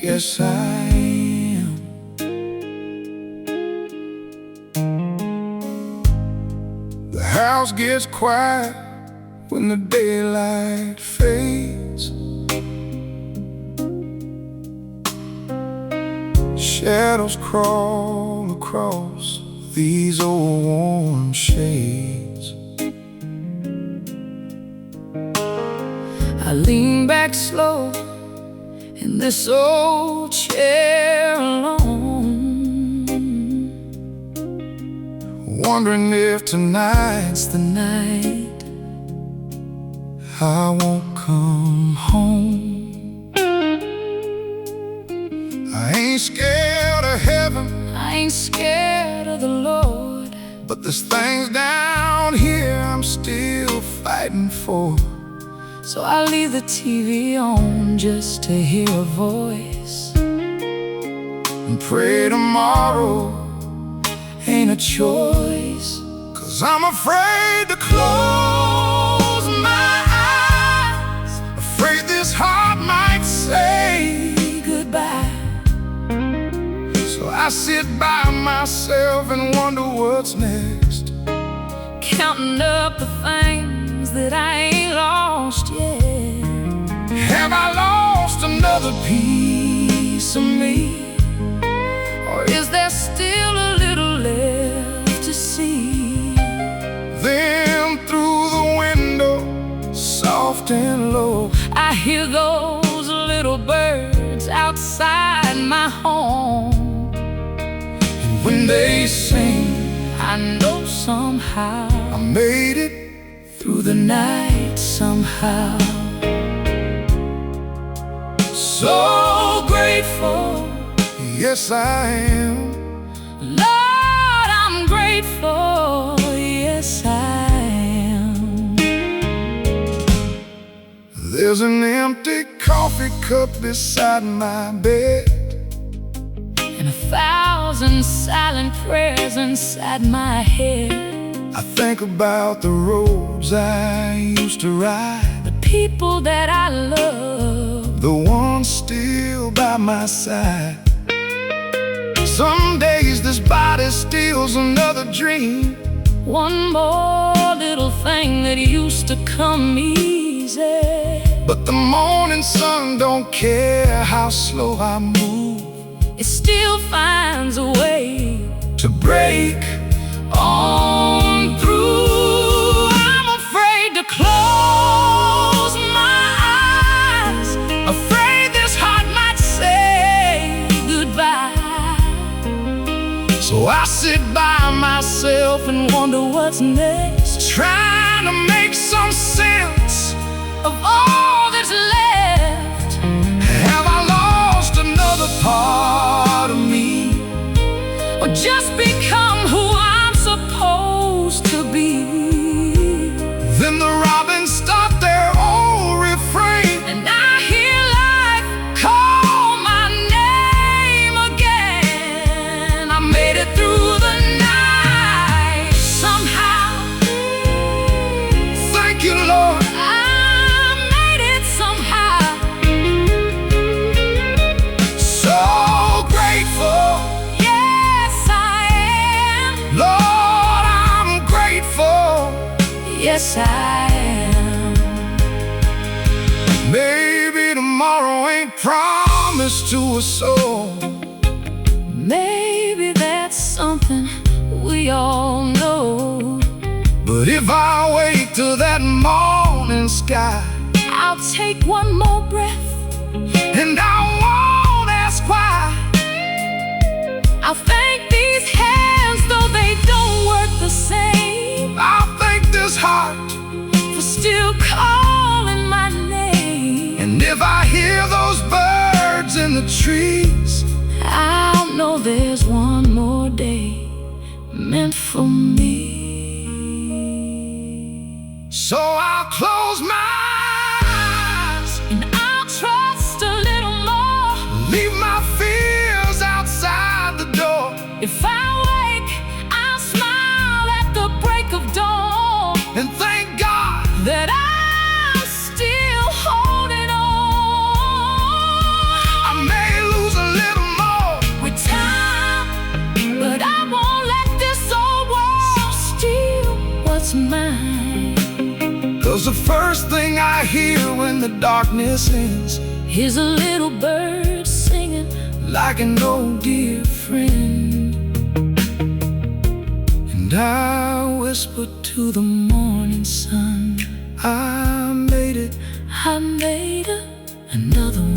Yes, I am. The house gets quiet when the daylight fades. Shadows crawl across these old warm shades. I lean back slow in this old chair alone, wondering if tonight's it's the night I won't come home. I ain't scared of heaven, I ain't scared of the Lord, but there's things down here I'm still fighting for. so I leave the TV on just to hear a voice And pray tomorrow ain't a choice. 'cause I'm afraid to close my eyes, afraid this heart might say Goodbye. So I sit by myself and wonder what's next. Counting up the things that I ain't lost yet. Have I lost another piece of me? Or is there still a little left to see? Then through the window, soft and low, I hear those little birds outside my home. when they sing, I know somehow I made it. through the night somehow. So grateful, Yes, I am. Lord, I'm grateful. Yes, I am. There's an empty coffee cup beside my bed, And 1,000 silent prayers inside my head. I think about the roads I used to ride, The people that I love, the ones still by my side. Some days this body steals another dream, one more little thing that used to come easy. but the morning sun don't care how slow I move. It still finds a way To break on through. I'm afraid to close my eyes, afraid this heart might say goodbye. So I sit by myself and Wonder what's next trying to make some sense. of all that's left. Have I lost another part of me? Or just become who I'm supposed to be? Then the robins stop their old refrain, And I hear life call my name again. I made it through the night somehow. thank you, Lord. I made it somehow. So grateful, Yes, I am. Lord, I'm grateful. Yes, I am. Maybe tomorrow ain't promised to a soul, Maybe that's something we all know. but if I wake to that morning sky, I'll take one more breath. and I won't ask why. I'll thank these hands, though they don't work the same, I'll thank this heart, for still calling my name. and if I hear those birds in the trees, I'll know there's one more day meant for me. so I'll close my eyes, And I'll trust a little more. leave my fears outside the door. If I wake, I'll smile at the break of dawn, And thank God that I'm still holding on. I may lose first thing I hear when the darkness ends is a little bird singing like an old dear friend. And I whisper to the morning sun, I made it, I made another one.